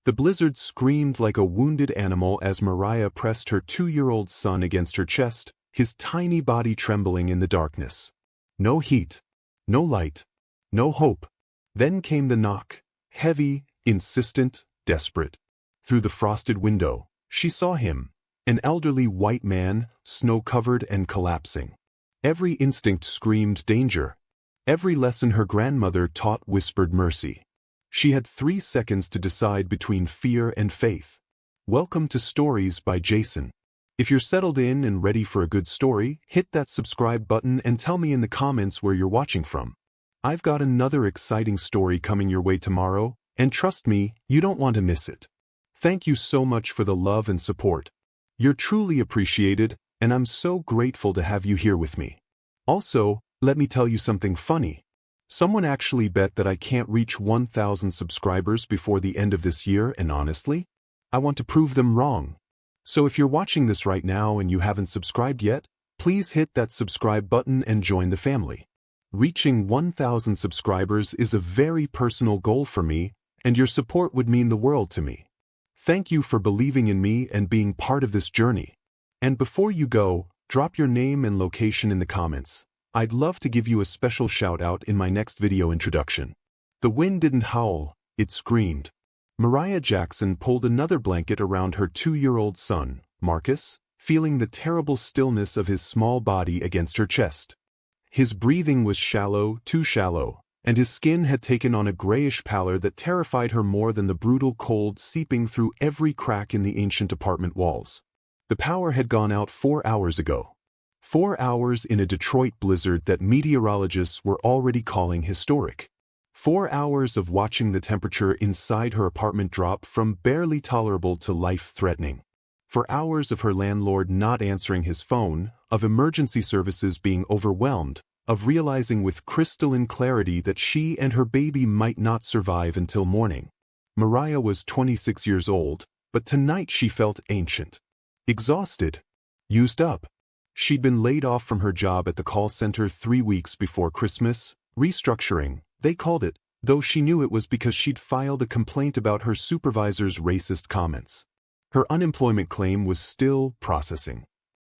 The blizzard screamed like a wounded animal as Mariah pressed her 2-year-old son against her chest, his tiny body trembling in the darkness. No heat. No light. No hope. Then came the knock, heavy, insistent, desperate. Through the frosted window, she saw him, an elderly white man, snow-covered and collapsing. Every instinct screamed danger. Every lesson her grandmother taught whispered mercy. She had 3 seconds to decide between fear and faith. Welcome to Stories by Jason. If you're settled in and ready for a good story, hit that subscribe button and tell me in the comments where you're watching from. I've got another exciting story coming your way tomorrow, and trust me, you don't want to miss it. Thank you so much for the love and support. You're truly appreciated, and I'm so grateful to have you here with me. Also, let me tell you something funny. Someone actually bet that I can't reach 1,000 subscribers before the end of this year, and honestly, I want to prove them wrong. So if you're watching this right now and you haven't subscribed yet, please hit that subscribe button and join the family. Reaching 1,000 subscribers is a very personal goal for me, and your support would mean the world to me. Thank you for believing in me and being part of this journey. And before you go, drop your name and location in the comments. I'd love to give you a special shout-out in my next video introduction. The wind didn't howl, it screamed. Mariah Jackson pulled another blanket around her 2-year-old son, Marcus, feeling the terrible stillness of his small body against her chest. His breathing was shallow, too shallow, and his skin had taken on a grayish pallor that terrified her more than the brutal cold seeping through every crack in the ancient apartment walls. The power had gone out 4 hours ago. 4 hours in a Detroit blizzard that meteorologists were already calling historic. 4 hours of watching the temperature inside her apartment drop from barely tolerable to life-threatening. 4 hours of her landlord not answering his phone, of emergency services being overwhelmed, of realizing with crystalline clarity that she and her baby might not survive until morning. Mariah was 26 years old, but tonight she felt ancient. Exhausted. Used up. She'd been laid off from her job at the call center 3 weeks before Christmas, restructuring, they called it, though she knew it was because she'd filed a complaint about her supervisor's racist comments. Her unemployment claim was still processing.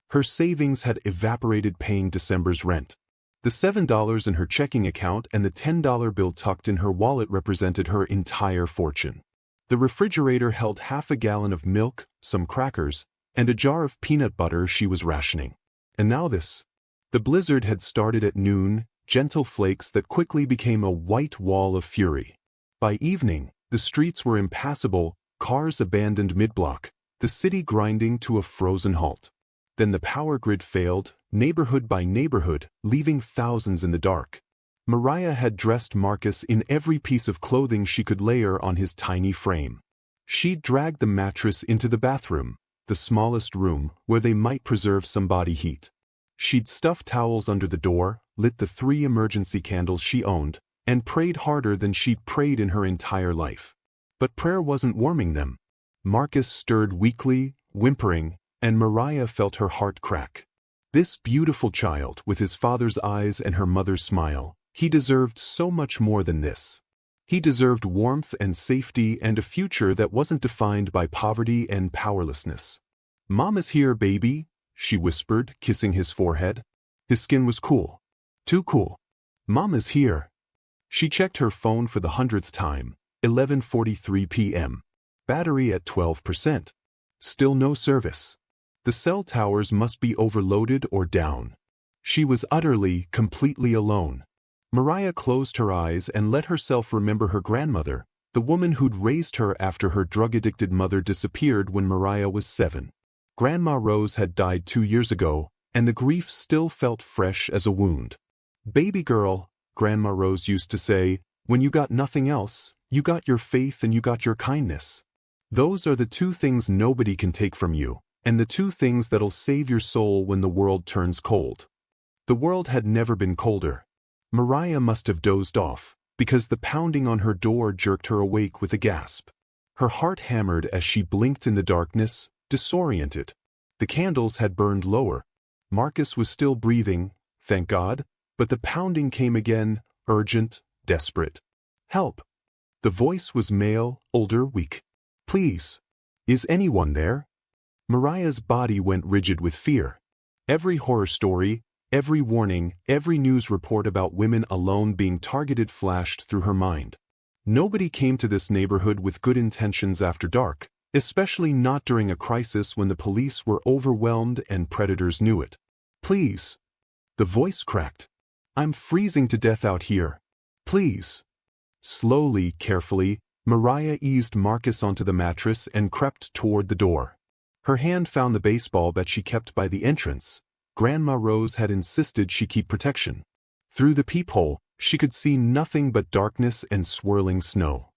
Her savings had evaporated paying December's rent. The $7 in her checking account and the $10 bill tucked in her wallet represented her entire fortune. The refrigerator held half a gallon of milk, some crackers, and a jar of peanut butter she was rationing. And now this. The blizzard had started at noon, gentle flakes that quickly became a white wall of fury. By evening, the streets were impassable, cars abandoned mid-block, the city grinding to a frozen halt. Then the power grid failed, neighborhood by neighborhood, leaving thousands in the dark. Mariah had dressed Marcus in every piece of clothing she could layer on his tiny frame. She'd dragged the mattress into the bathroom, the smallest room, where they might preserve some body heat. She'd stuffed towels under the door, lit the 3 emergency candles she owned, and prayed harder than she'd prayed in her entire life. But prayer wasn't warming them. Marcus stirred weakly, whimpering, and Mariah felt her heart crack. This beautiful child, with his father's eyes and her mother's smile, he deserved so much more than this. He deserved warmth and safety and a future that wasn't defined by poverty and powerlessness. "Mama's here, baby," she whispered, kissing his forehead. His skin was cool. Too cool. "Mama's here." She checked her phone for the 100th time, 11:43 p.m. Battery at 12%. Still no service. The cell towers must be overloaded or down. She was utterly, completely alone. Mariah closed her eyes and let herself remember her grandmother, the woman who'd raised her after her drug-addicted mother disappeared when Mariah was 7. Grandma Rose had died 2 years ago, and the grief still felt fresh as a wound. "Baby girl," Grandma Rose used to say, "when you got nothing else, you got your faith and you got your kindness. Those are the 2 things nobody can take from you, and the 2 things that'll save your soul when the world turns cold." The world had never been colder. Mariah must have dozed off, because the pounding on her door jerked her awake with a gasp. Her heart hammered as she blinked in the darkness, disoriented. The candles had burned lower. Marcus was still breathing, thank God, but the pounding came again, urgent, desperate. "Help!" The voice was male, older, weak. Please. Is anyone there? Mariah's body went rigid with fear. Every horror story, every warning, every news report about women alone being targeted flashed through her mind. Nobody came to this neighborhood with good intentions after dark, especially not during a crisis when the police were overwhelmed and predators knew it. Please. The voice cracked. I'm freezing to death out here. Please. Slowly, carefully, Mariah eased Marcus onto the mattress and crept toward the door. Her hand found the baseball bat she kept by the entrance. Grandma Rose had insisted she keep protection. Through the peephole, she could see nothing but darkness and swirling snow.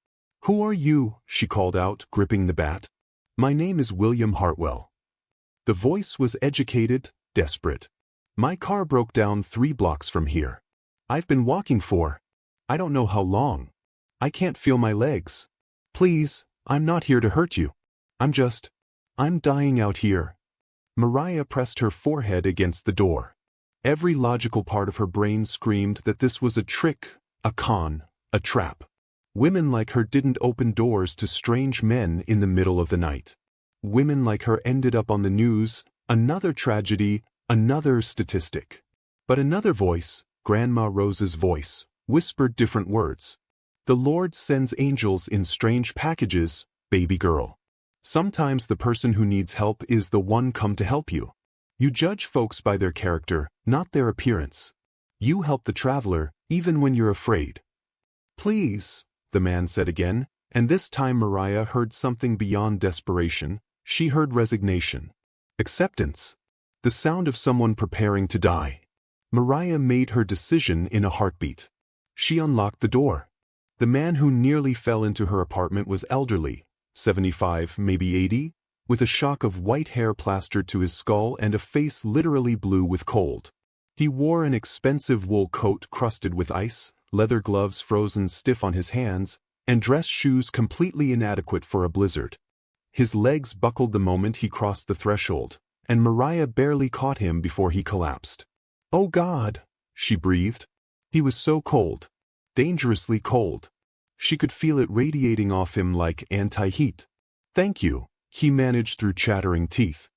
Who are you? She called out, gripping the bat. My name is William Hartwell. The voice was educated, desperate. My car broke down 3 blocks from here. I've been walking for, I don't know how long. I can't feel my legs. Please, I'm not here to hurt you. I'm dying out here. Mariah pressed her forehead against the door. Every logical part of her brain screamed that this was a trick, a con, a trap. Women like her didn't open doors to strange men in the middle of the night. Women like her ended up on the news, another tragedy, another statistic. But another voice, Grandma Rose's voice, whispered different words. The Lord sends angels in strange packages, baby girl. Sometimes the person who needs help is the one come to help you. You judge folks by their character, not their appearance. You help the traveler, even when you're afraid. Please, the man said again, and this time Mariah heard something beyond desperation. She heard resignation. Acceptance. The sound of someone preparing to die. Mariah made her decision in a heartbeat. She unlocked the door. The man who nearly fell into her apartment was elderly, 75, maybe 80, with a shock of white hair plastered to his skull and a face literally blue with cold. He wore an expensive wool coat crusted with ice, leather gloves frozen stiff on his hands, and dress shoes completely inadequate for a blizzard. His legs buckled the moment he crossed the threshold, and Mariah barely caught him before he collapsed. Oh God, she breathed. He was so cold. Dangerously cold. She could feel it radiating off him like anti-heat. Thank you, he managed through chattering teeth.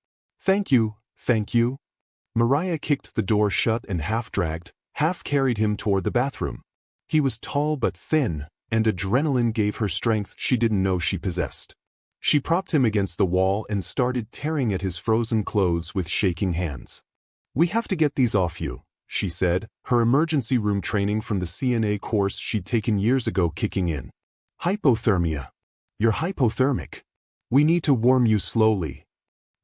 Thank you, thank you. Mariah kicked the door shut and half-dragged, half-carried him toward the bathroom. He was tall but thin, and adrenaline gave her strength she didn't know she possessed. She propped him against the wall and started tearing at his frozen clothes with shaking hands. We have to get these off you, she said, her emergency room training from the CNA course she'd taken years ago kicking in. Hypothermia. You're hypothermic. We need to warm you slowly.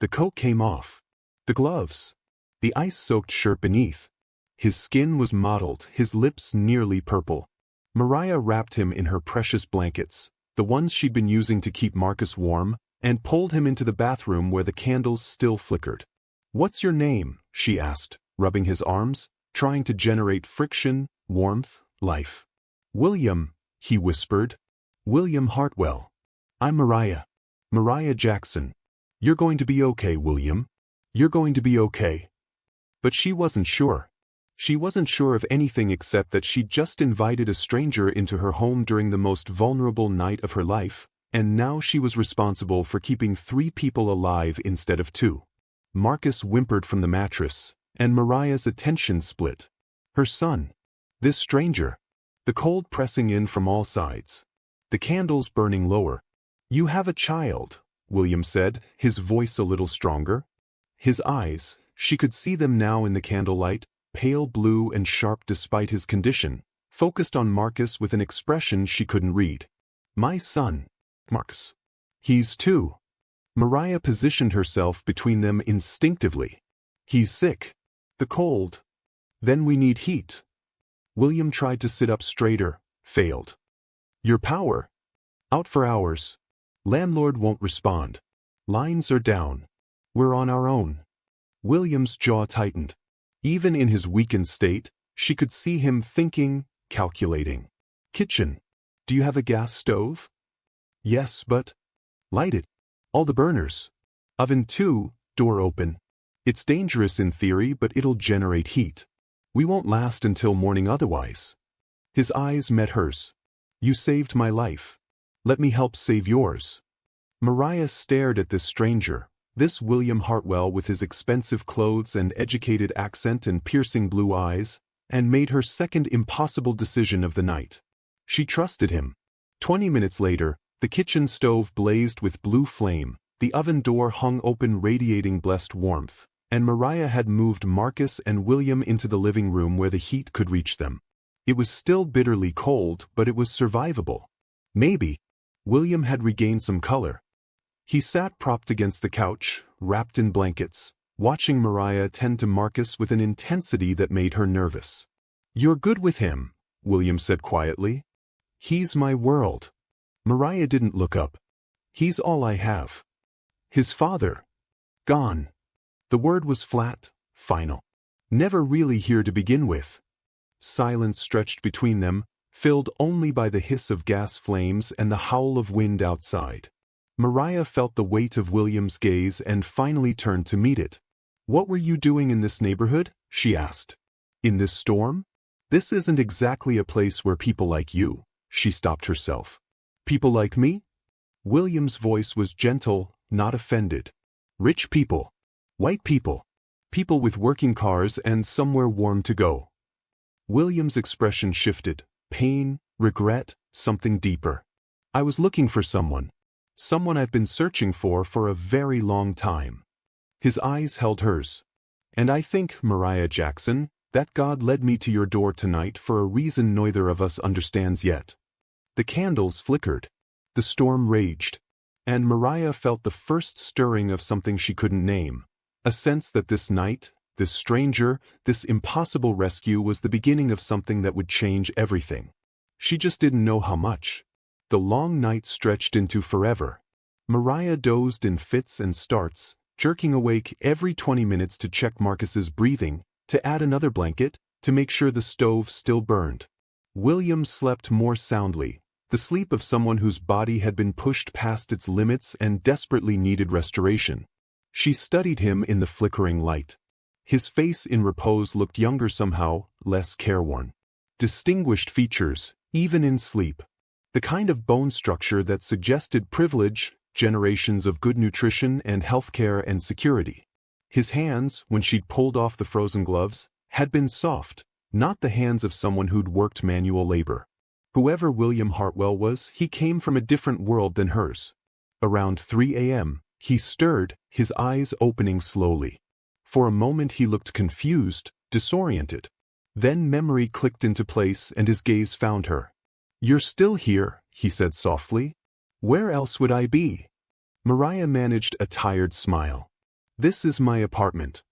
The coat came off. The gloves. The ice-soaked shirt beneath. His skin was mottled, his lips nearly purple. Mariah wrapped him in her precious blankets, the ones she'd been using to keep Marcus warm, and pulled him into the bathroom where the candles still flickered. What's your name? She asked, rubbing his arms, trying to generate friction, warmth, life. William, he whispered. William Hartwell. I'm Mariah. Mariah Jackson. You're going to be okay, William. You're going to be okay. But she wasn't sure. She wasn't sure of anything except that she'd just invited a stranger into her home during the most vulnerable night of her life, and now she was responsible for keeping 3 people alive instead of 2. Marcus whimpered from the mattress, and Mariah's attention split. Her son. This stranger. The cold pressing in from all sides. The candles burning lower. You have a child, William said, his voice a little stronger. His eyes, she could see them now in the candlelight, pale blue and sharp despite his condition, focused on Marcus with an expression she couldn't read. My son. Marcus. He's 2. Mariah positioned herself between them instinctively. He's sick. The cold. Then we need heat. William tried to sit up straighter, failed. Your power. Out for hours. Landlord won't respond. Lines are down. We're on our own. William's jaw tightened. Even in his weakened state, she could see him thinking, calculating. Kitchen. Do you have a gas stove? Yes, but... Light it. All the burners. Oven too, door open. It's dangerous in theory, but it'll generate heat. We won't last until morning otherwise. His eyes met hers. You saved my life. Let me help save yours. Mariah stared at this stranger, this William Hartwell with his expensive clothes and educated accent and piercing blue eyes, and made her second impossible decision of the night. She trusted him. 20 minutes later, the kitchen stove blazed with blue flame, the oven door hung open radiating blessed warmth, and Mariah had moved Marcus and William into the living room where the heat could reach them. It was still bitterly cold, but it was survivable. Maybe. William had regained some color. He sat propped against the couch, wrapped in blankets, watching Mariah tend to Marcus with an intensity that made her nervous. "You're good with him," William said quietly. "He's my world." Mariah didn't look up. "He's all I have." His father. Gone. The word was flat, final. Never really here to begin with. Silence stretched between them, filled only by the hiss of gas flames and the howl of wind outside. Mariah felt the weight of William's gaze and finally turned to meet it. "What were you doing in this neighborhood?" she asked. "In this storm? This isn't exactly a place where people like you." She stopped herself. "People like me?" William's voice was gentle, not offended. "Rich people. White people. People with working cars and somewhere warm to go." William's expression shifted. Pain, regret, something deeper. "I was looking for someone. Someone I've been searching for a very long time." His eyes held hers. "And I think, Mariah Jackson, that God led me to your door tonight for a reason neither of us understands yet." The candles flickered. The storm raged. And Mariah felt the first stirring of something she couldn't name. A sense that this night, this stranger, this impossible rescue was the beginning of something that would change everything. She just didn't know how much. The long night stretched into forever. Mariah dozed in fits and starts, jerking awake every 20 minutes to check Marcus's breathing, to add another blanket, to make sure the stove still burned. William slept more soundly, the sleep of someone whose body had been pushed past its limits and desperately needed restoration. She studied him in the flickering light. His face in repose looked younger somehow, less careworn. Distinguished features, even in sleep. The kind of bone structure that suggested privilege, generations of good nutrition and healthcare and security. His hands, when she'd pulled off the frozen gloves, had been soft, not the hands of someone who'd worked manual labor. Whoever William Hartwell was, he came from a different world than hers. Around 3 a.m., he stirred, his eyes opening slowly. For a moment he looked confused, disoriented. Then memory clicked into place and his gaze found her. "You're still here," he said softly. "Where else would I be?" Mariah managed a tired smile. "This is my apartment."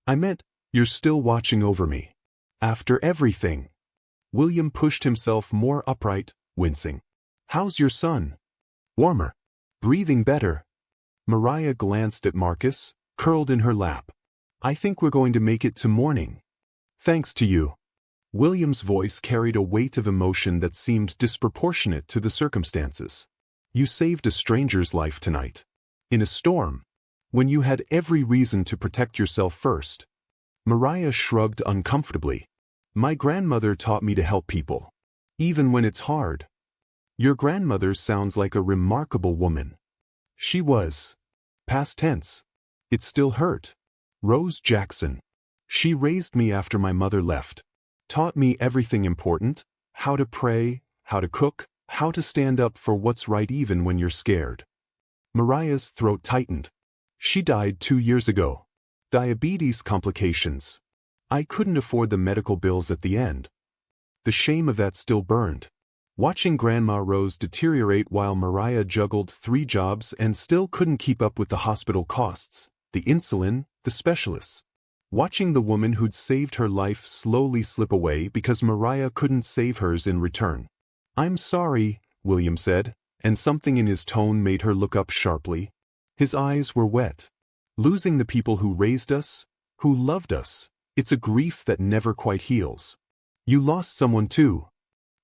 "I meant, you're still watching over me. After everything." William pushed himself more upright, wincing. "How's your son?" "Warmer. Breathing better." Mariah glanced at Marcus, curled in her lap. "I think we're going to make it to morning." "Thanks to you." William's voice carried a weight of emotion that seemed disproportionate to the circumstances. "You saved a stranger's life tonight. In a storm. When you had every reason to protect yourself first." Mariah shrugged uncomfortably. "My grandmother taught me to help people. Even when it's hard." "Your grandmother sounds like a remarkable woman." "She was." Past tense. It still hurt. "Rose Jackson. She raised me after my mother left. Taught me everything important, how to pray, how to cook, how to stand up for what's right even when you're scared." Mariah's throat tightened. "She died 2 years ago. Diabetes complications. I couldn't afford the medical bills at the end." The shame of that still burned. Watching Grandma Rose deteriorate while Mariah juggled 3 jobs and still couldn't keep up with the hospital costs, the insulin, the specialists. Watching the woman who'd saved her life slowly slip away because Mariah couldn't save hers in return. "I'm sorry," William said, and something in his tone made her look up sharply. His eyes were wet. "Losing the people who raised us, who loved us, it's a grief that never quite heals. You lost someone too."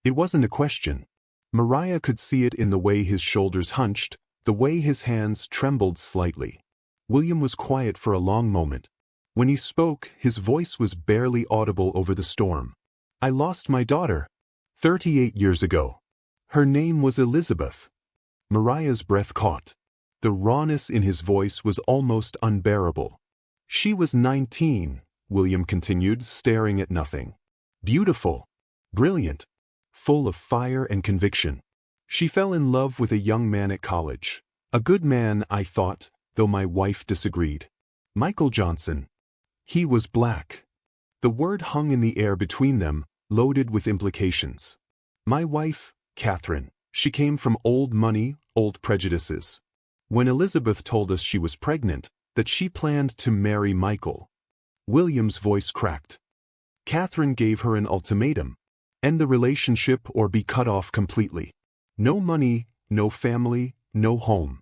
It wasn't a question. Mariah could see it in the way his shoulders hunched, the way his hands trembled slightly. William was quiet for a long moment. When he spoke, his voice was barely audible over the storm. "I lost my daughter 38 years ago. Her name was Elizabeth." Mariah's breath caught. The rawness in his voice was almost unbearable. She was 19, William continued, staring at nothing. Beautiful. Brilliant. Full of fire and conviction. She fell in love with a young man at college. A good man, I thought, though my wife disagreed. Michael Johnson. He was black. The word hung in the air between them, loaded with implications. My wife, Catherine, she came from old money, old prejudices. When Elizabeth told us she was pregnant, that she planned to marry Michael. William's voice cracked. Catherine gave her an ultimatum. End the relationship or be cut off completely. No money, no family, no home.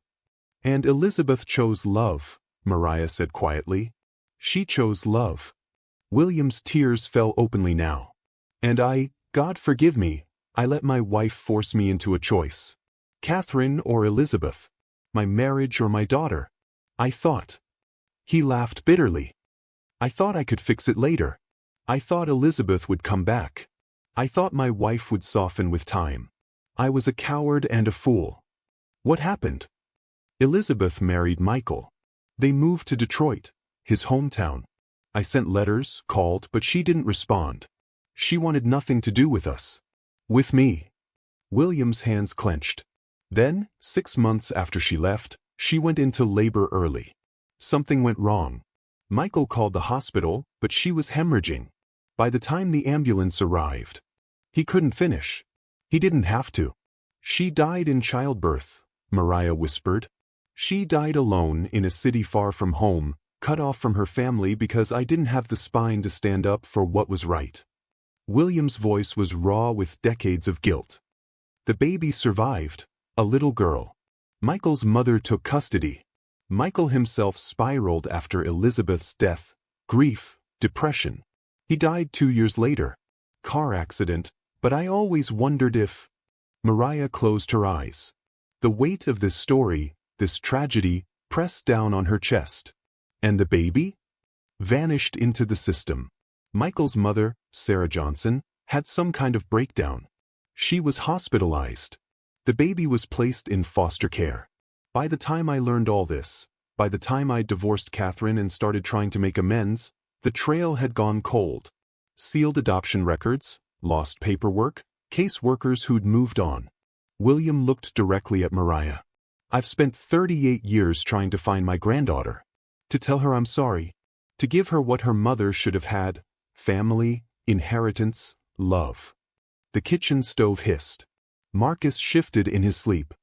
And Elizabeth chose love, Mariah said quietly. She chose love. William's tears fell openly now. And I, God forgive me, I let my wife force me into a choice. Catherine or Elizabeth. My marriage or my daughter. I thought. He laughed bitterly. I thought I could fix it later. I thought Elizabeth would come back. I thought my wife would soften with time. I was a coward and a fool. What happened? Elizabeth married Michael. They moved to Detroit, his hometown. I sent letters, called, but she didn't respond. She wanted nothing to do with us. With me. William's hands clenched. Then, 6 months after she left, she went into labor early. Something went wrong. Michael called the hospital, but she was hemorrhaging. By the time the ambulance arrived, he couldn't finish. He didn't have to. She died in childbirth, Mariah whispered. She died alone in a city far from home, cut off from her family because I didn't have the spine to stand up for what was right. William's voice was raw with decades of guilt. The baby survived, a little girl. Michael's mother took custody. Michael himself spiraled after Elizabeth's death, grief, depression. He died 2 years later. Car accident, but I always wondered if... Mariah closed her eyes. The weight of this story, this tragedy, pressed down on her chest. And the baby? Vanished into the system. Michael's mother, Sarah Johnson, had some kind of breakdown. She was hospitalized. The baby was placed in foster care. By the time I learned all this, by the time I divorced Catherine and started trying to make amends, the trail had gone cold. Sealed adoption records, lost paperwork, caseworkers who'd moved on. William looked directly at Mariah. I've spent 38 years trying to find my granddaughter. To tell her I'm sorry. To give her what her mother should have had. Family, inheritance, love. The kitchen stove hissed. Marcus shifted in his sleep.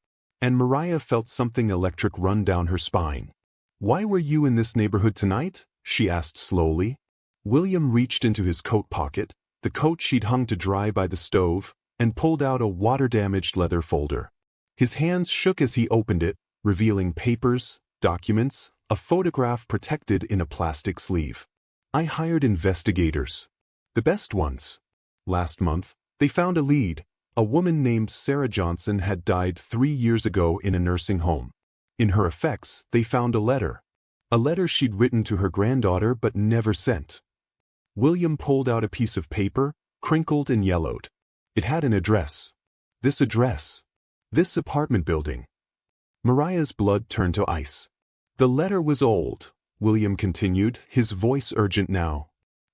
And Mariah felt something electric run down her spine. Why were you in this neighborhood tonight? She asked slowly. William reached into his coat pocket, the coat she'd hung to dry by the stove, and pulled out a water-damaged leather folder. His hands shook as he opened it, revealing papers, documents, a photograph protected in a plastic sleeve. I hired investigators. The best ones. Last month, they found a lead. A woman named Sarah Johnson had died 3 years ago in a nursing home. In her effects, they found a letter. A letter she'd written to her granddaughter but never sent. William pulled out a piece of paper, crinkled and yellowed. It had an address. This address. This apartment building. Mariah's blood turned to ice. The letter was old, William continued, his voice urgent now.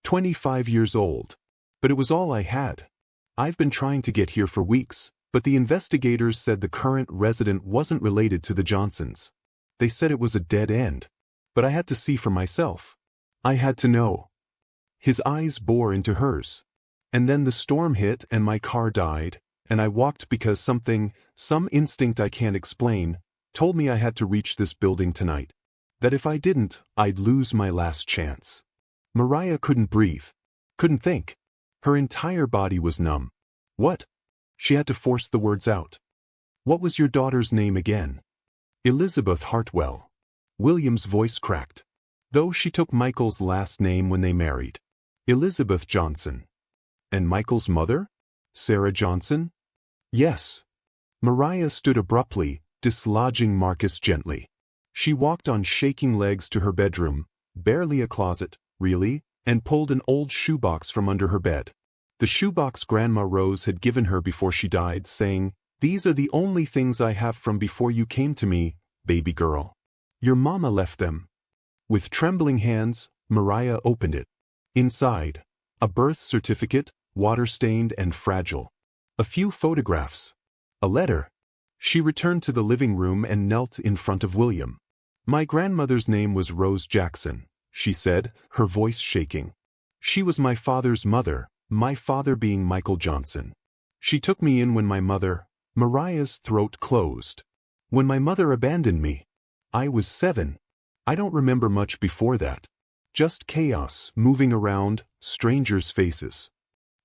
25 years old. But it was all I had. I've been trying to get here for weeks, but the investigators said the current resident wasn't related to the Johnsons. They said it was a dead end. But I had to see for myself. I had to know. His eyes bore into hers. And then the storm hit and my car died, and I walked because some instinct I can't explain, told me I had to reach this building tonight. That if I didn't, I'd lose my last chance. Mariah couldn't breathe. Couldn't think. Her entire body was numb. What? She had to force the words out. What was your daughter's name again? Elizabeth Hartwell. William's voice cracked. Though she took Michael's last name when they married. Elizabeth Johnson. And Michael's mother? Sarah Johnson? Yes. Mariah stood abruptly, dislodging Marcus gently. She walked on shaking legs to her bedroom, barely a closet, really, and pulled an old shoebox from under her bed. The shoebox Grandma Rose had given her before she died, saying, "These are the only things I have from before you came to me, baby girl. Your mama left them." With trembling hands, Mariah opened it. Inside, a birth certificate, water-stained and fragile. A few photographs. A letter. She returned to the living room and knelt in front of William. "My grandmother's name was Rose Jackson," she said, her voice shaking. "She was my father's mother, my father being Michael Johnson. She took me in when my mother—" Mariah's throat closed. "When my mother abandoned me. I was 7. I don't remember much before that. Just chaos, moving around, strangers' faces."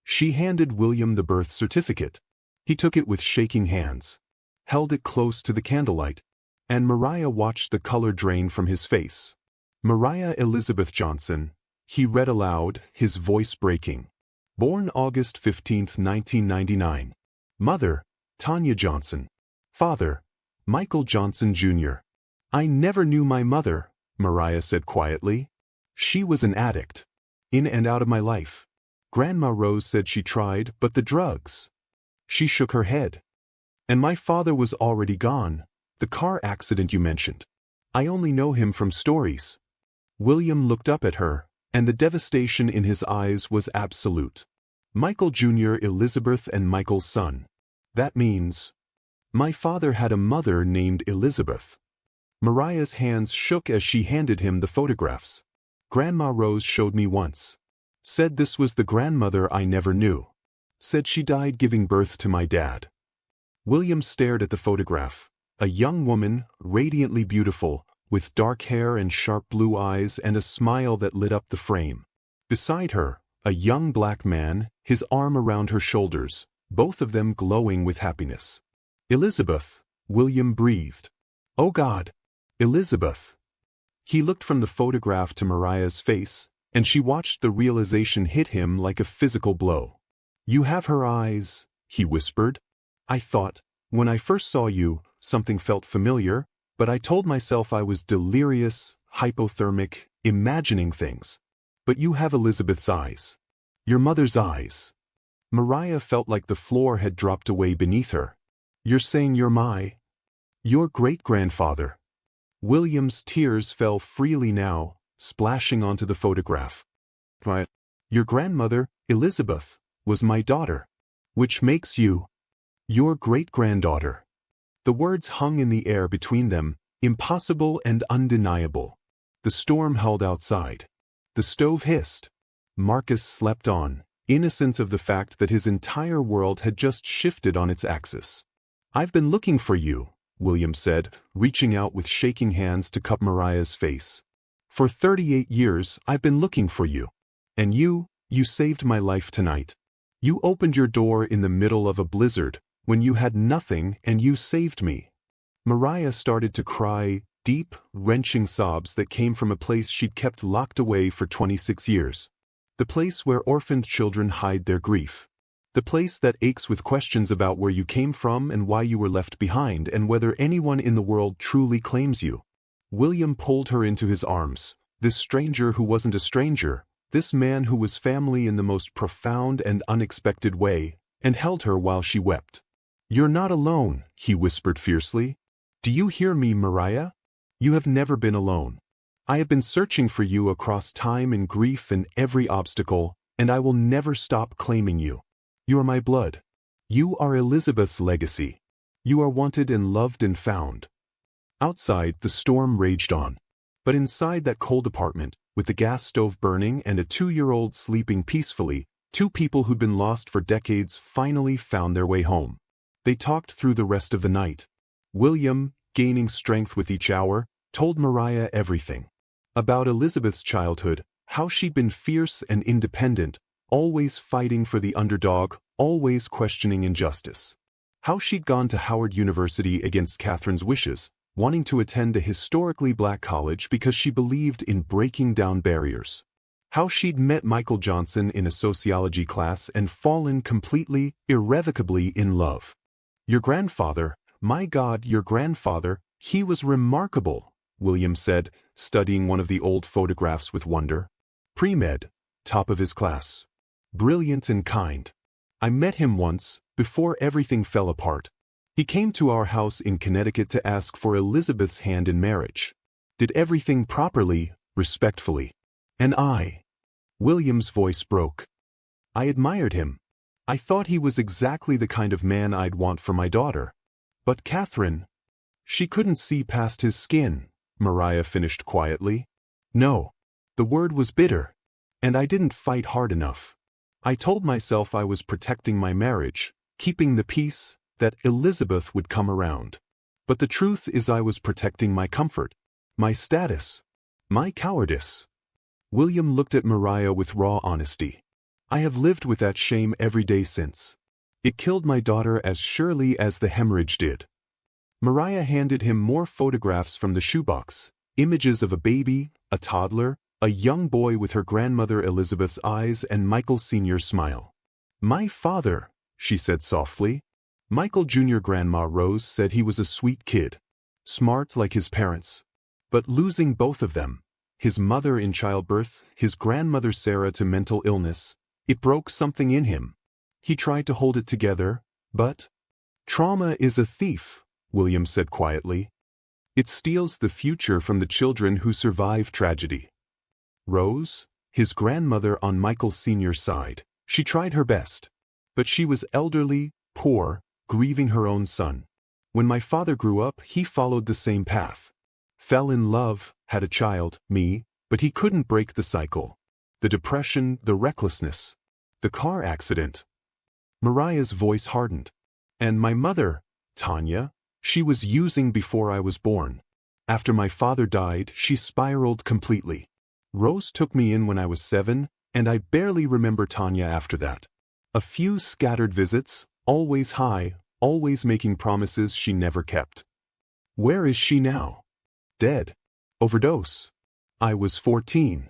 She handed William the birth certificate. He took it with shaking hands, held it close to the candlelight, and Mariah watched the color drain from his face. "Mariah Elizabeth Johnson," he read aloud, his voice breaking. "Born August 15, 1999. Mother, Tanya Johnson. Father, Michael Johnson Jr. "I never knew my mother," Mariah said quietly. "She was an addict. In and out of my life. Grandma Rose said she tried, but the drugs." She shook her head. "And my father was already gone. The car accident you mentioned. I only know him from stories." William looked up at her, and the devastation in his eyes was absolute. "Michael Jr. Elizabeth and Michael's son. That means—" "My father had a mother named Elizabeth." Mariah's hands shook as she handed him the photographs. "Grandma Rose showed me once. Said this was the grandmother I never knew. Said she died giving birth to my dad." William stared at the photograph. A young woman, radiantly beautiful, with dark hair and sharp blue eyes and a smile that lit up the frame. Beside her, a young black man, his arm around her shoulders, both of them glowing with happiness. "Elizabeth," William breathed. "Oh God, Elizabeth." He looked from the photograph to Mariah's face, and she watched the realization hit him like a physical blow. "You have her eyes," he whispered. "I thought, when I first saw you, something felt familiar, but I told myself I was delirious, hypothermic, imagining things. But you have Elizabeth's eyes. Your mother's eyes." Mariah felt like the floor had dropped away beneath her. "You're saying you're your great-grandfather?" William's tears fell freely now, splashing onto the photograph. "Right. Your grandmother, Elizabeth, was my daughter. Which makes you your great-granddaughter." The words hung in the air between them, impossible and undeniable. The storm howled outside. The stove hissed. Marcus slept on, innocent of the fact that his entire world had just shifted on its axis. "I've been looking for you," William said, reaching out with shaking hands to cup Mariah's face. "For 38 years I've been looking for you. And you saved my life tonight. You opened your door in the middle of a blizzard, when you had nothing, and you saved me." Mariah started to cry, deep, wrenching sobs that came from a place she'd kept locked away for 26 years. The place where orphaned children hide their grief. The place that aches with questions about where you came from and why you were left behind and whether anyone in the world truly claims you. William pulled her into his arms, this stranger who wasn't a stranger, this man who was family in the most profound and unexpected way, and held her while she wept. "You're not alone," he whispered fiercely. "Do you hear me, Mariah? You have never been alone. I have been searching for you across time and grief and every obstacle, and I will never stop claiming you. You are my blood. You are Elizabeth's legacy. You are wanted and loved and found." Outside, the storm raged on. But inside that cold apartment, with the gas stove burning and a 2-year-old sleeping peacefully, two people who'd been lost for decades finally found their way home. They talked through the rest of the night. William, gaining strength with each hour, told Mariah everything. About Elizabeth's childhood, how she'd been fierce and independent, always fighting for the underdog, always questioning injustice. How she'd gone to Howard University against Catherine's wishes, wanting to attend a historically black college because she believed in breaking down barriers. How she'd met Michael Johnson in a sociology class and fallen completely, irrevocably in love. "Your grandfather, my God, your grandfather, he was remarkable," William said, studying one of the old photographs with wonder. "Pre-med, top of his class. Brilliant and kind. I met him once, before everything fell apart. He came to our house in Connecticut to ask for Elizabeth's hand in marriage. Did everything properly, respectfully. And William's voice broke. I admired him. I thought he was exactly the kind of man I'd want for my daughter. But Catherine, she couldn't see past his skin, Mariah finished quietly. No. The word was bitter. And I didn't fight hard enough. I told myself I was protecting my marriage, keeping the peace, that Elizabeth would come around. But the truth is I was protecting my comfort, my status, my cowardice. William looked at Mariah with raw honesty. I have lived with that shame every day since. It killed my daughter as surely as the hemorrhage did. Mariah handed him more photographs from the shoebox, images of a baby, a toddler, a young boy with her grandmother Elizabeth's eyes and Michael Sr.'s smile. My father, she said softly. Michael Jr. Grandma Rose said he was a sweet kid, smart like his parents. But losing both of them, his mother in childbirth, his grandmother Sarah to mental illness, it broke something in him. He tried to hold it together, but trauma is a thief, William said quietly. It steals the future from the children who survive tragedy. Rose, his grandmother on Michael Sr.'s side, she tried her best. But she was elderly, poor, grieving her own son. When my father grew up, he followed the same path. Fell in love, had a child, me, but he couldn't break the cycle. The depression, the recklessness, the car accident. Mariah's voice hardened. And my mother, Tanya, she was using before I was born. After my father died, she spiraled completely. Rose took me in when I was 7, and I barely remember Tanya after that. A few scattered visits, always high, always making promises she never kept. Where is she now? Dead. Overdose. I was 14.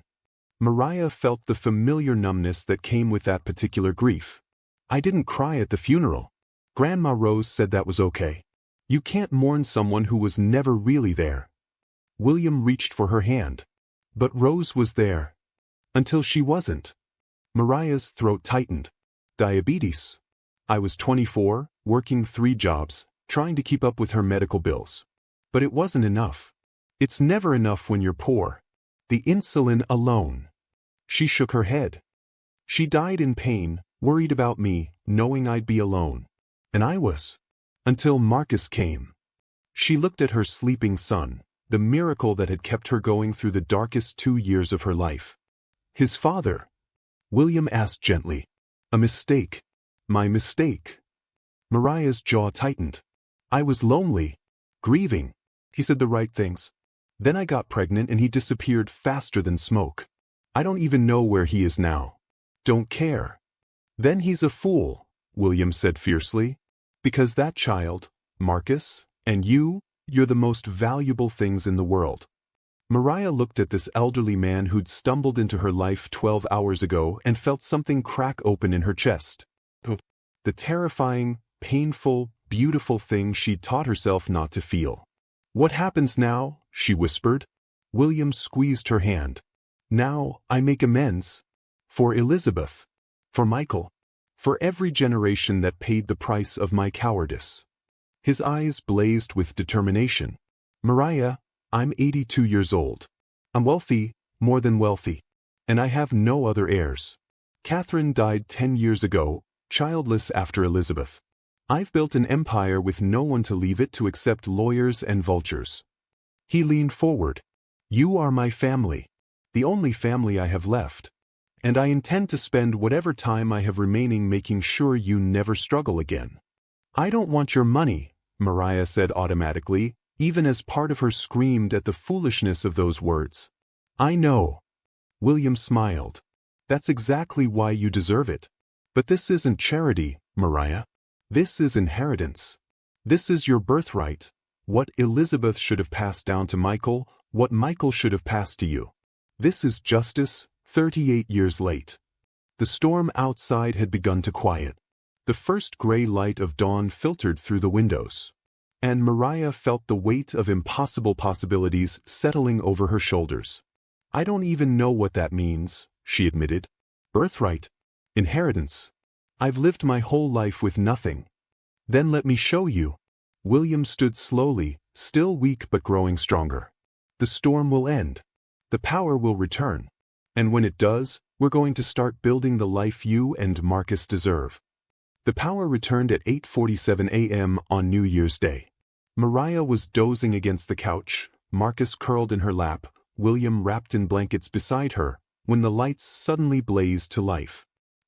Mariah felt the familiar numbness that came with that particular grief. I didn't cry at the funeral. Grandma Rose said that was okay. You can't mourn someone who was never really there. William reached for her hand. But Rose was there. Until she wasn't. Mariah's throat tightened. Diabetes. I was 24, working 3 jobs, trying to keep up with her medical bills. But it wasn't enough. It's never enough when you're poor. The insulin alone. She shook her head. She died in pain, worried about me, knowing I'd be alone. And I was. Until Marcus came. She looked at her sleeping son, the miracle that had kept her going through the darkest 2 years of her life. His father. William asked gently. A mistake. My mistake. Mariah's jaw tightened. I was lonely. Grieving. He said the right things. Then I got pregnant and he disappeared faster than smoke. I don't even know where he is now. Don't care. Then he's a fool, William said fiercely. Because that child, Marcus, and you're the most valuable things in the world. Mariah looked at this elderly man who'd stumbled into her life 12 hours ago and felt something crack open in her chest. The terrifying, painful, beautiful thing she'd taught herself not to feel. What happens now? She whispered. William squeezed her hand. Now I make amends. For Elizabeth. For Michael. For every generation that paid the price of my cowardice. His eyes blazed with determination. Mariah, I'm 82 years old. I'm wealthy, more than wealthy. And I have no other heirs. Catherine died 10 years ago, childless after Elizabeth. I've built an empire with no one to leave it to except lawyers and vultures. He leaned forward. You are my family. The only family I have left. And I intend to spend whatever time I have remaining making sure you never struggle again. I don't want your money, Mariah said automatically, even as part of her screamed at the foolishness of those words. I know. William smiled. That's exactly why you deserve it. But this isn't charity, Mariah. This is inheritance. This is your birthright. What Elizabeth should have passed down to Michael, what Michael should have passed to you. This is justice, 38 years late. The storm outside had begun to quiet. The first gray light of dawn filtered through the windows. And Mariah felt the weight of impossible possibilities settling over her shoulders. I don't even know what that means, she admitted. Birthright. Inheritance. I've lived my whole life with nothing. Then let me show you. William stood slowly, still weak but growing stronger. The storm will end. The power will return. And when it does, we're going to start building the life you and Marcus deserve. The power returned at 8:47 a.m. on New Year's Day. Mariah was dozing against the couch, Marcus curled in her lap, William wrapped in blankets beside her, when the lights suddenly blazed to life.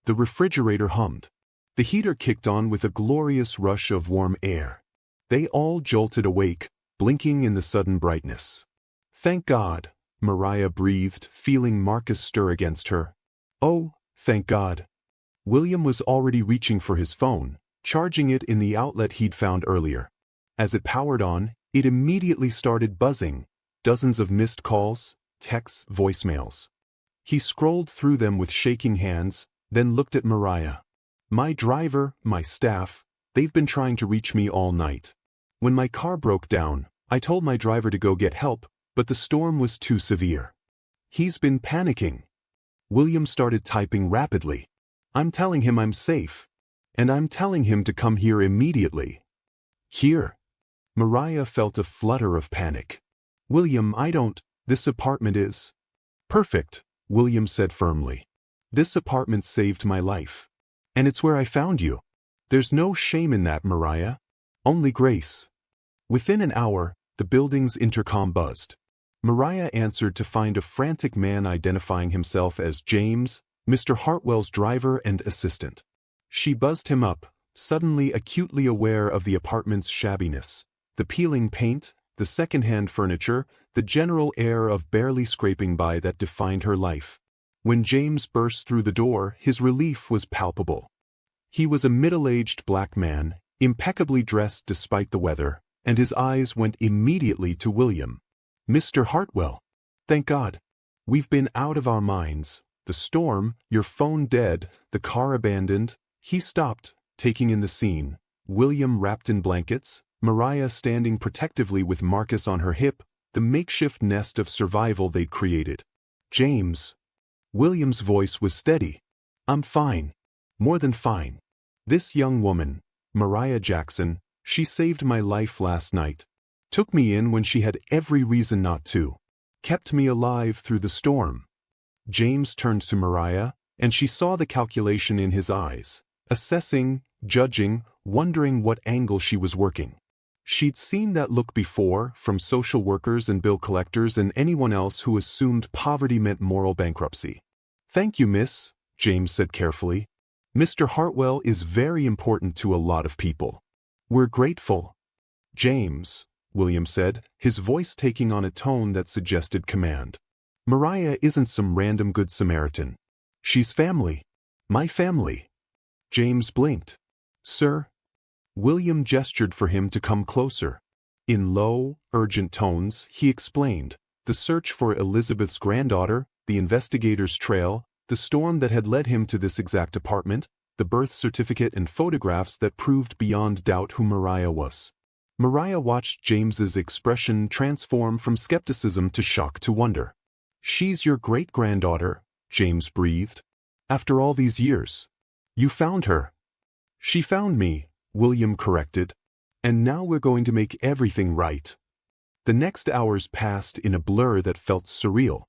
The refrigerator hummed. The heater kicked on with a glorious rush of warm air. They all jolted awake, blinking in the sudden brightness. "Thank God," Mariah breathed, feeling Marcus stir against her. "Oh, thank God." William was already reaching for his phone, charging it in the outlet he'd found earlier. As it powered on, it immediately started buzzing, dozens of missed calls, texts, voicemails. He scrolled through them with shaking hands, then looked at Mariah. "My driver, my staff, they've been trying to reach me all night. When my car broke down, I told my driver to go get help, but the storm was too severe. He's been panicking." William started typing rapidly. "I'm telling him I'm safe. And I'm telling him to come here immediately." "Here?" Mariah felt a flutter of panic. "William, this apartment is..." "Perfect," William said firmly. "This apartment saved my life. And it's where I found you. There's no shame in that, Mariah. Only grace." Within an hour, the building's intercom buzzed. Mariah answered to find a frantic man identifying himself as James, Mr. Hartwell's driver and assistant. She buzzed him up, suddenly acutely aware of the apartment's shabbiness, the peeling paint, the second-hand furniture, the general air of barely scraping by that defined her life. When James burst through the door, his relief was palpable. He was a middle-aged black man, impeccably dressed despite the weather, and his eyes went immediately to William. "Mr. Hartwell. Thank God. We've been out of our minds. The storm, your phone dead, the car abandoned." He stopped, taking in the scene. William wrapped in blankets, Mariah standing protectively with Marcus on her hip, the makeshift nest of survival they'd created. "James." William's voice was steady. "I'm fine. More than fine. This young woman, Mariah Jackson, she saved my life last night. Took me in when she had every reason not to. Kept me alive through the storm." James turned to Mariah, and she saw the calculation in his eyes, assessing, judging, wondering what angle she was working. She'd seen that look before, from social workers and bill collectors and anyone else who assumed poverty meant moral bankruptcy. "Thank you, miss," James said carefully. "Mr. Hartwell is very important to a lot of people. We're grateful." "James," William said, his voice taking on a tone that suggested command. "Mariah isn't some random good Samaritan. She's family. My family." James blinked. "Sir?" William gestured for him to come closer. In low, urgent tones, he explained, the search for Elizabeth's granddaughter, the investigator's trail, the storm that had led him to this exact apartment, the birth certificate and photographs that proved beyond doubt who Mariah was. Mariah watched James's expression transform from skepticism to shock to wonder. "She's your great-granddaughter," James breathed. "After all these years. You found her." "She found me," William corrected. "And now we're going to make everything right." The next hours passed in a blur that felt surreal.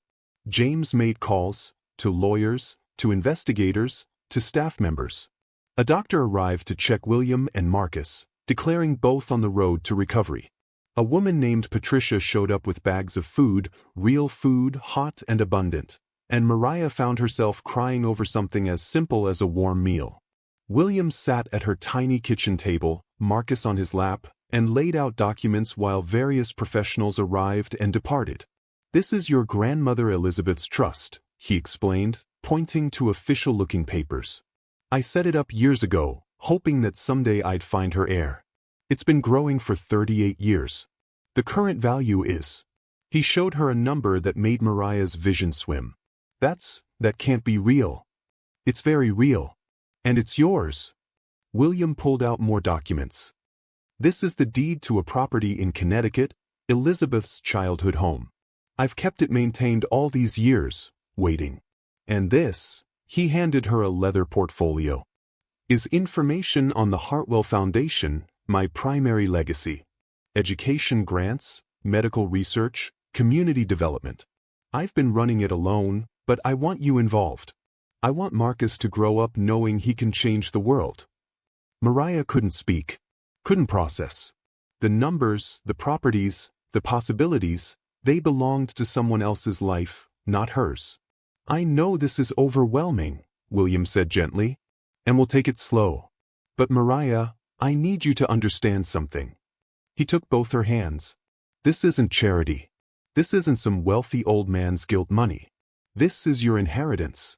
James made calls, to lawyers, to investigators, to staff members. A doctor arrived to check William and Marcus, declaring both on the road to recovery. A woman named Patricia showed up with bags of food, real food, hot and abundant, and Mariah found herself crying over something as simple as a warm meal. William sat at her tiny kitchen table, Marcus on his lap, and laid out documents while various professionals arrived and departed. "This is your grandmother Elizabeth's trust," he explained, pointing to official-looking papers. "I set it up years ago, hoping that someday I'd find her heir. It's been growing for 38 years. The current value is..." He showed her a number that made Mariah's vision swim. That can't be real." "It's very real. And it's yours." William pulled out more documents. "This is the deed to a property in Connecticut, Elizabeth's childhood home. I've kept it maintained all these years, waiting. And this," he handed her a leather portfolio, "is information on the Hartwell Foundation, my primary legacy. education grants, medical research, community development. I've been running it alone, but I want you involved. I want Marcus to grow up knowing he can change the world. Mariah couldn't speak, couldn't process. The numbers, the properties, the possibilities, they belonged to someone else's life, not hers. I know this is overwhelming, William said gently, and we'll take it slow. But Mariah, I need you to understand something. He took both her hands. This isn't charity. This isn't some wealthy old man's guilt money. This is your inheritance.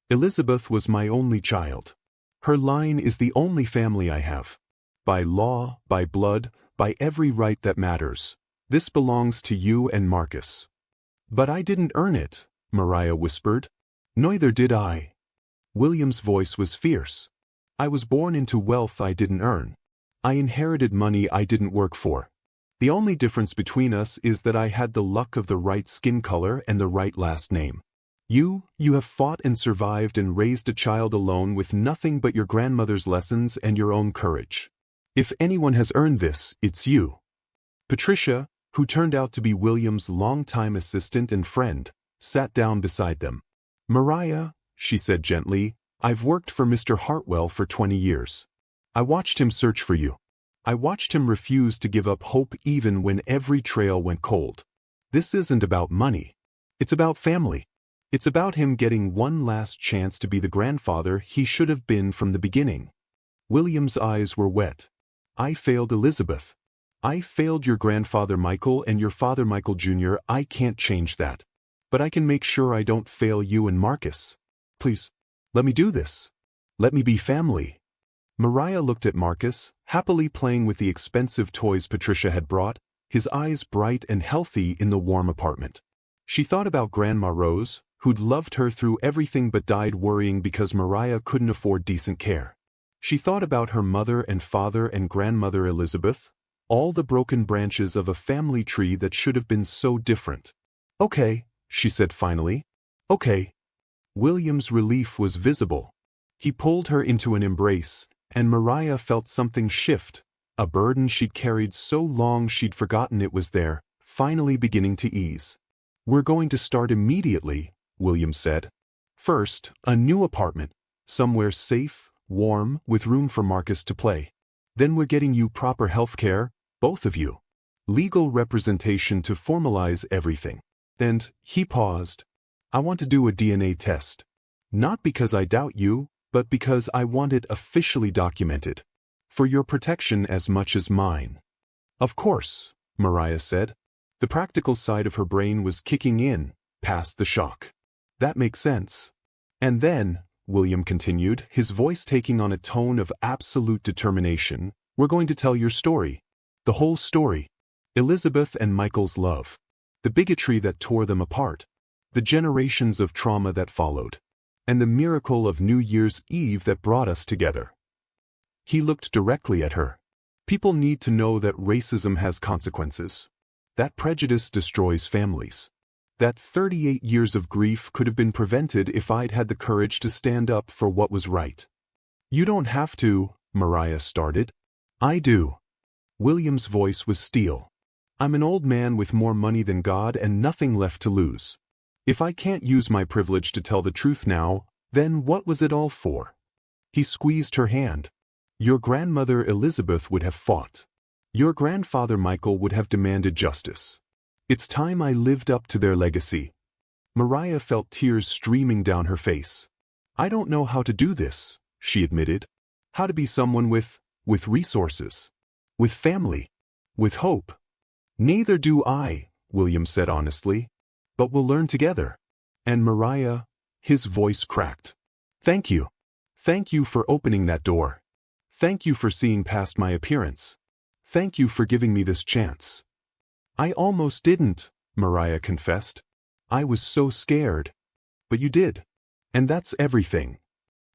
Elizabeth was my only child. Her line is the only family I have. By law, by blood, by every right that matters. This belongs to you and Marcus. But I didn't earn it, Mariah whispered. Neither did I. William's voice was fierce. I was born into wealth I didn't earn. I inherited money I didn't work for. The only difference between us is that I had the luck of the right skin color and the right last name. You have fought and survived and raised a child alone with nothing but your grandmother's lessons and your own courage. If anyone has earned this, it's you. Patricia, who turned out to be William's longtime assistant and friend, sat down beside them. Mariah, she said gently, I've worked for Mr. Hartwell for 20 years. I watched him search for you. I watched him refuse to give up hope even when every trail went cold. This isn't about money. It's about family. It's about him getting one last chance to be the grandfather he should have been from the beginning. William's eyes were wet. I failed Elizabeth. I failed your grandfather Michael and your father Michael Jr. I can't change that. But I can make sure I don't fail you and Marcus. Please, let me do this. Let me be family. Mariah looked at Marcus, happily playing with the expensive toys Patricia had brought, his eyes bright and healthy in the warm apartment. She thought about Grandma Rose, who'd loved her through everything but died worrying because Mariah couldn't afford decent care. She thought about her mother and father and grandmother Elizabeth, all the broken branches of a family tree that should have been so different. Okay, she said finally. Okay. William's relief was visible. He pulled her into an embrace, and Mariah felt something shift, a burden she'd carried so long she'd forgotten it was there, finally beginning to ease. We're going to start immediately, William said. First, a new apartment, somewhere safe, warm, with room for Marcus to play. Then we're getting you proper health care, both of you. Legal representation to formalize everything. And, he paused. I want to do a DNA test. Not because I doubt you, but because I want it officially documented. For your protection as much as mine. Of course, Mariah said. The practical side of her brain was kicking in, past the shock. That makes sense. And then, William continued, his voice taking on a tone of absolute determination, we're going to tell your story. The whole story. Elizabeth and Michael's love. The bigotry that tore them apart. The generations of trauma that followed. And the miracle of New Year's Eve that brought us together. He looked directly at her. People need to know that racism has consequences. That prejudice destroys families. That 38 years of grief could have been prevented if I'd had the courage to stand up for what was right. You don't have to, Mariah started. I do. William's voice was steel. I'm an old man with more money than God and nothing left to lose. If I can't use my privilege to tell the truth now, then what was it all for? He squeezed her hand. Your grandmother Elizabeth would have fought. Your grandfather Michael would have demanded justice. It's time I lived up to their legacy. Mariah felt tears streaming down her face. I don't know how to do this, she admitted. How to be someone with resources. With family. With hope. Neither do I, William said honestly. But we'll learn together. And Mariah, his voice cracked. Thank you. Thank you for opening that door. Thank you for seeing past my appearance. Thank you for giving me this chance. I almost didn't, Mariah confessed. I was so scared. But you did. And that's everything.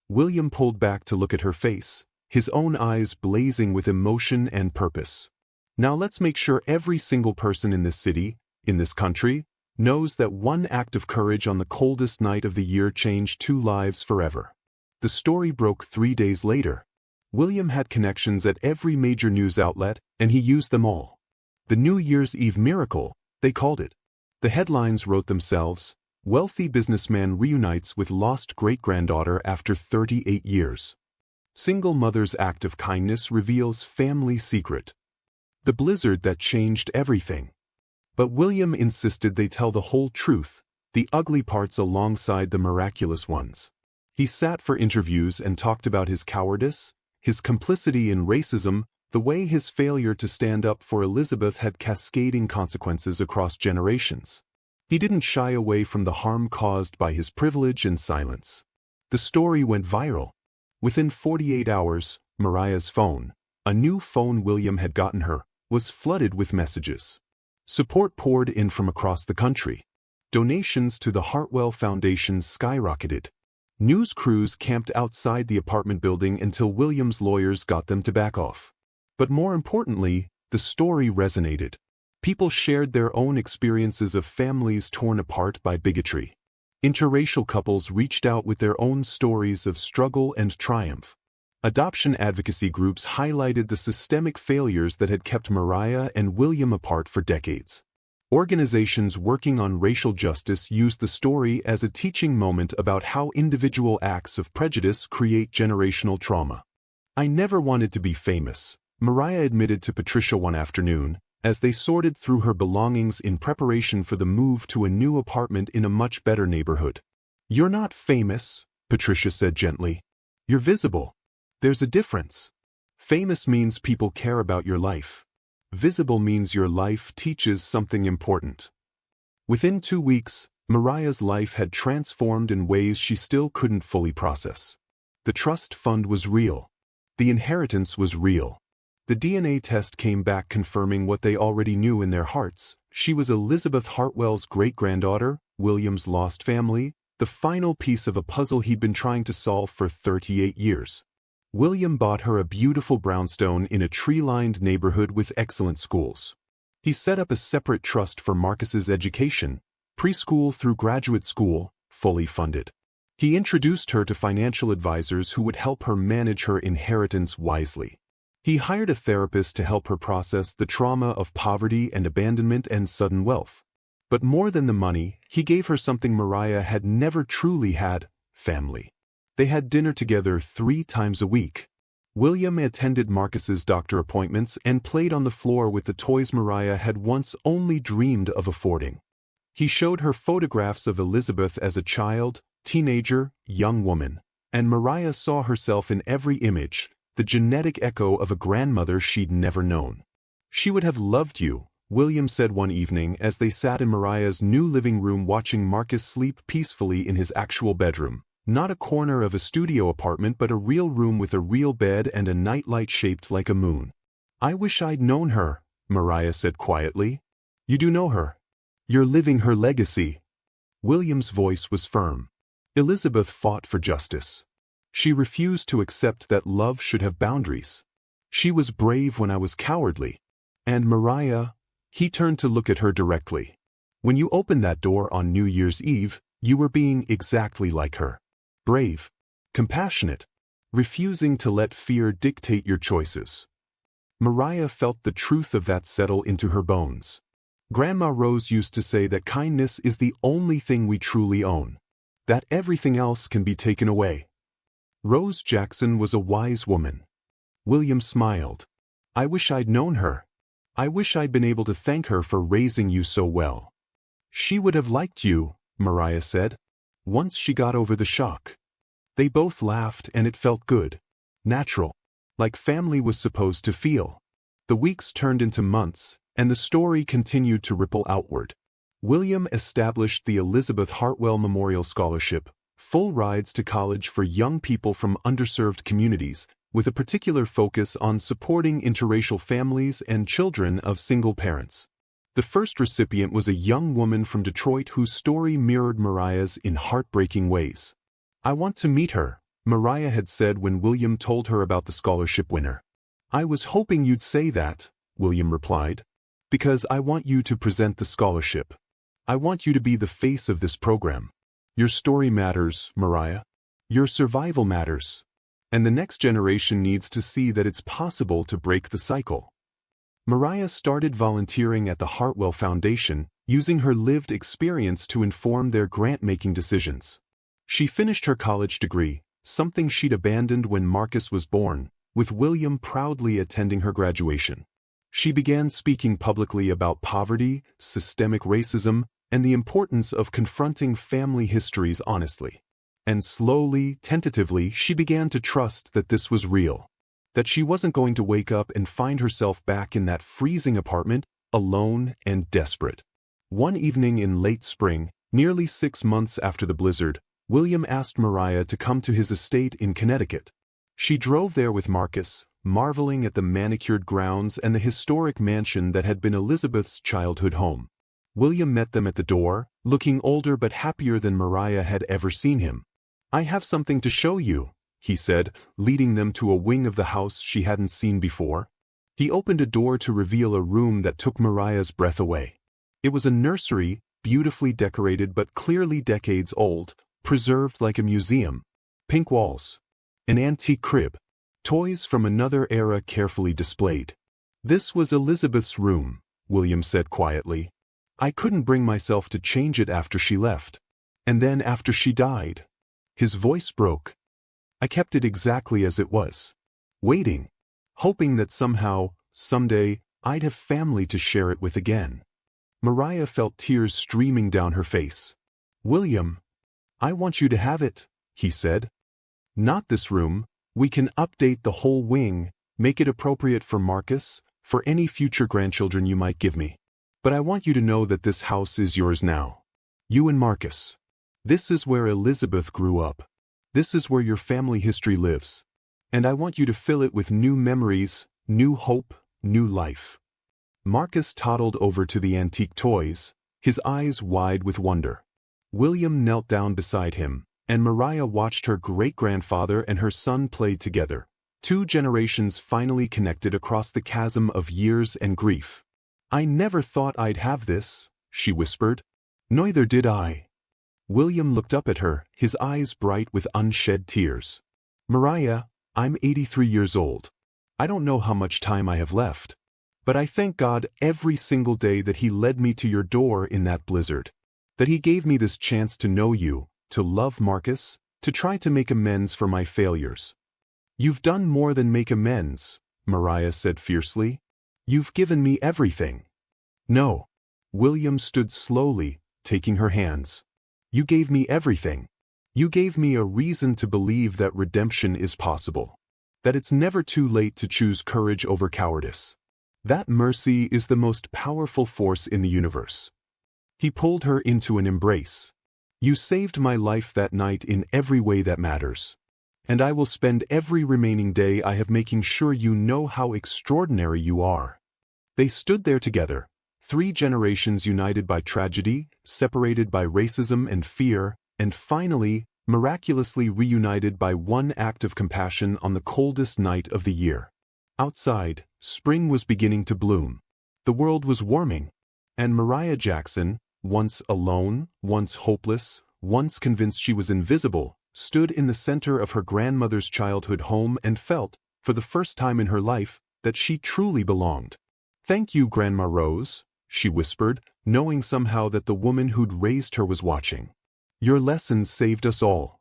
William pulled back to look at her face, his own eyes blazing with emotion and purpose. Now let's make sure every single person in this city, in this country, knows that one act of courage on the coldest night of the year changed 2 lives forever. The story broke 3 days later. William had connections at every major news outlet, and he used them all. The New Year's Eve miracle, they called it. The headlines wrote themselves, "Wealthy businessman reunites with lost great-granddaughter after 38 years. Single mother's act of kindness reveals family secret." The blizzard that changed everything. But William insisted they tell the whole truth, the ugly parts alongside the miraculous ones. He sat for interviews and talked about his cowardice, his complicity in racism, the way his failure to stand up for Elizabeth had cascading consequences across generations. He didn't shy away from the harm caused by his privilege and silence. The story went viral. Within 48 hours, Mariah's phone, a new phone William had gotten her, was flooded with messages. Support poured in from across the country. Donations to the Hartwell Foundation skyrocketed. News crews camped outside the apartment building until William's lawyers got them to back off. But more importantly, the story resonated. People shared their own experiences of families torn apart by bigotry. Interracial couples reached out with their own stories of struggle and triumph. Adoption advocacy groups highlighted the systemic failures that had kept Mariah and William apart for decades. Organizations working on racial justice used the story as a teaching moment about how individual acts of prejudice create generational trauma. "I never wanted to be famous," Mariah admitted to Patricia one afternoon, as they sorted through her belongings in preparation for the move to a new apartment in a much better neighborhood. "You're not famous," Patricia said gently. "You're visible. There's a difference. Famous means people care about your life. Visible means your life teaches something important." Within 2 weeks, Mariah's life had transformed in ways she still couldn't fully process. The trust fund was real. The inheritance was real. The DNA test came back confirming what they already knew in their hearts. She was Elizabeth Hartwell's great-granddaughter, William's lost family, the final piece of a puzzle he'd been trying to solve for 38 years. William bought her a beautiful brownstone in a tree-lined neighborhood with excellent schools. He set up a separate trust for Marcus's education, preschool through graduate school, fully funded. He introduced her to financial advisors who would help her manage her inheritance wisely. He hired a therapist to help her process the trauma of poverty and abandonment and sudden wealth. But more than the money, he gave her something Mariah had never truly had: family. They had dinner together 3 times a week. William attended Marcus's doctor appointments and played on the floor with the toys Mariah had once only dreamed of affording. He showed her photographs of Elizabeth as a child, teenager, young woman, and Mariah saw herself in every image, the genetic echo of a grandmother she'd never known. "She would have loved you," William said one evening as they sat in Mariah's new living room watching Marcus sleep peacefully in his actual bedroom. Not a corner of a studio apartment but a real room with a real bed and a nightlight shaped like a moon. "I wish I'd known her," Mariah said quietly. "You do know her. You're living her legacy." William's voice was firm. Elizabeth fought for justice. She refused to accept that love should have boundaries. "She was brave when I was cowardly. And Mariah," he turned to look at her directly, "when you opened that door on New Year's Eve, you were being exactly like her. Brave, compassionate, refusing to let fear dictate your choices." Mariah felt the truth of that settle into her bones. Grandma Rose used to say that kindness is the only thing we truly own, that everything else can be taken away. Rose Jackson was a wise woman. William smiled. "I wish I'd known her. I wish I'd been able to thank her for raising you so well." "She would have liked you," Mariah said, "once she got over the shock." They both laughed and it felt good. Natural. Like family was supposed to feel. The weeks turned into months, and the story continued to ripple outward. William established the Elizabeth Hartwell Memorial Scholarship, full rides to college for young people from underserved communities, with a particular focus on supporting interracial families and children of single parents. The first recipient was a young woman from Detroit whose story mirrored Mariah's in heartbreaking ways. "I want to meet her," Mariah had said when William told her about the scholarship winner. "I was hoping you'd say that," William replied, "because I want you to present the scholarship. I want you to be the face of this program. Your story matters, Mariah. Your survival matters. And the next generation needs to see that it's possible to break the cycle." Mariah started volunteering at the Hartwell Foundation, using her lived experience to inform their grant-making decisions. She finished her college degree, something she'd abandoned when Marcus was born, with William proudly attending her graduation. She began speaking publicly about poverty, systemic racism, and the importance of confronting family histories honestly. And slowly, tentatively, she began to trust that this was real. That she wasn't going to wake up and find herself back in that freezing apartment, alone and desperate. One evening in late spring, nearly 6 months after the blizzard, William asked Mariah to come to his estate in Connecticut. She drove there with Marcus, marveling at the manicured grounds and the historic mansion that had been Elizabeth's childhood home. William met them at the door, looking older but happier than Mariah had ever seen him. "I have something to show you," he said, leading them to a wing of the house she hadn't seen before. He opened a door to reveal a room that took Mariah's breath away. It was a nursery, beautifully decorated but clearly decades old, preserved like a museum. Pink walls. An antique crib. Toys from another era carefully displayed. "This was Elizabeth's room," William said quietly. "I couldn't bring myself to change it after she left. And then after she died." His voice broke. "I kept it exactly as it was. Waiting. Hoping that somehow, someday, I'd have family to share it with again." Mariah felt tears streaming down her face. "William, I want you to have it," he said. "Not this room. We can update the whole wing, make it appropriate for Marcus, for any future grandchildren you might give me. But I want you to know that this house is yours now. You and Marcus. This is where Elizabeth grew up. This is where your family history lives. And I want you to fill it with new memories, new hope, new life." Marcus toddled over to the antique toys, his eyes wide with wonder. William knelt down beside him, and Mariah watched her great-grandfather and her son play together. 2 generations finally connected across the chasm of years and grief. "I never thought I'd have this," she whispered. "Neither did I." William looked up at her, his eyes bright with unshed tears. "Mariah, I'm 83 years old. I don't know how much time I have left. But I thank God every single day that He led me to your door in that blizzard. That He gave me this chance to know you, to love Marcus, to try to make amends for my failures." "You've done more than make amends," Mariah said fiercely. "You've given me everything." "No." William stood slowly, taking her hands. "You gave me everything. You gave me a reason to believe that redemption is possible. That it's never too late to choose courage over cowardice. That mercy is the most powerful force in the universe." He pulled her into an embrace. "You saved my life that night in every way that matters. And I will spend every remaining day I have making sure you know how extraordinary you are." They stood there together, 3 generations united by tragedy, separated by racism and fear, and finally, miraculously reunited by one act of compassion on the coldest night of the year. Outside, spring was beginning to bloom. The world was warming. And Mariah Jackson, once alone, once hopeless, once convinced she was invisible, stood in the center of her grandmother's childhood home and felt, for the first time in her life, that she truly belonged. "Thank you, Grandma Rose," she whispered, knowing somehow that the woman who'd raised her was watching. "Your lessons saved us all."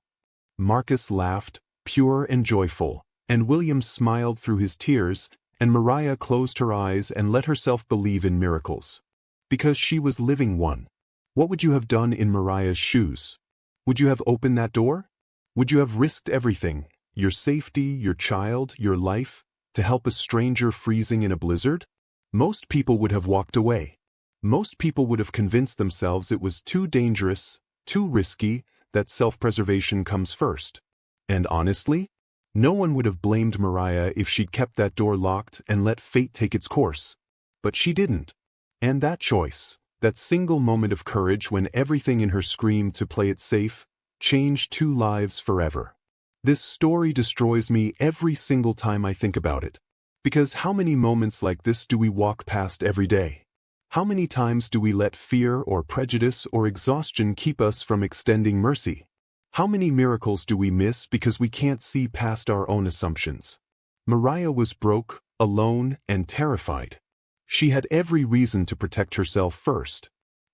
Marcus laughed, pure and joyful, and William smiled through his tears, and Mariah closed her eyes and let herself believe in miracles. Because she was living one. What would you have done in Mariah's shoes? Would you have opened that door? Would you have risked everything, your safety, your child, your life, to help a stranger freezing in a blizzard? Most people would have walked away. Most people would have convinced themselves it was too dangerous, too risky, that self-preservation comes first. And honestly, no one would have blamed Mariah if she'd kept that door locked and let fate take its course. But she didn't. And that choice, that single moment of courage when everything in her screamed to play it safe, changed 2 lives forever. This story destroys me every single time I think about it. Because how many moments like this do we walk past every day? How many times do we let fear or prejudice or exhaustion keep us from extending mercy? How many miracles do we miss because we can't see past our own assumptions? Mariah was broke, alone, and terrified. She had every reason to protect herself first.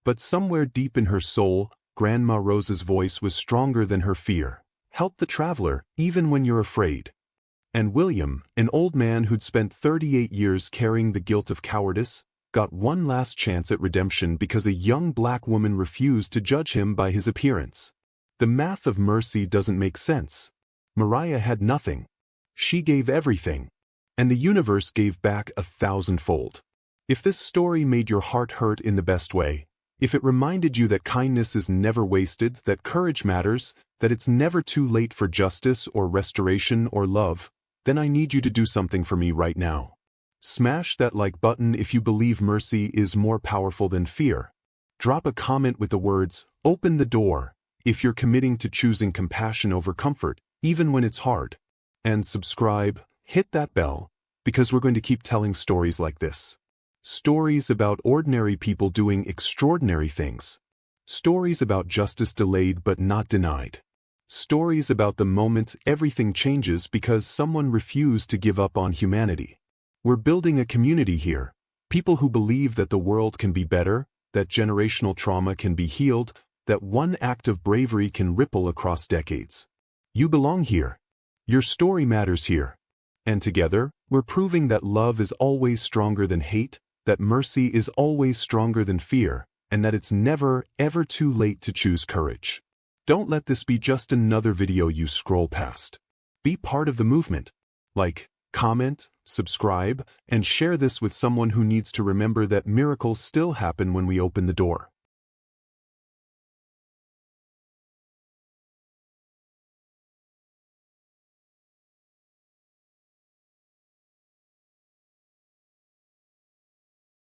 But somewhere deep in her soul, Grandma Rose's voice was stronger than her fear. Help the traveler, even when you're afraid. And William, an old man who'd spent 38 years carrying the guilt of cowardice, got one last chance at redemption because a young black woman refused to judge him by his appearance. The math of mercy doesn't make sense. Mariah had nothing. She gave everything. And the universe gave back 1,000-fold. If this story made your heart hurt in the best way, if it reminded you that kindness is never wasted, that courage matters, that it's never too late for justice or restoration or love, then I need you to do something for me right now. Smash that like button if you believe mercy is more powerful than fear. Drop a comment with the words, "Open the door," if you're committing to choosing compassion over comfort, even when it's hard. And subscribe, hit that bell, because we're going to keep telling stories like this. Stories about ordinary people doing extraordinary things. Stories about justice delayed but not denied. Stories about the moment everything changes because someone refused to give up on humanity. We're building a community here. People who believe that the world can be better, that generational trauma can be healed, that one act of bravery can ripple across decades. You belong here. Your story matters here. And together, we're proving that love is always stronger than hate, that mercy is always stronger than fear, and that it's never, ever too late to choose courage. Don't let this be just another video you scroll past. Be part of the movement. Like, comment, subscribe, and share this with someone who needs to remember that miracles still happen when we open the door.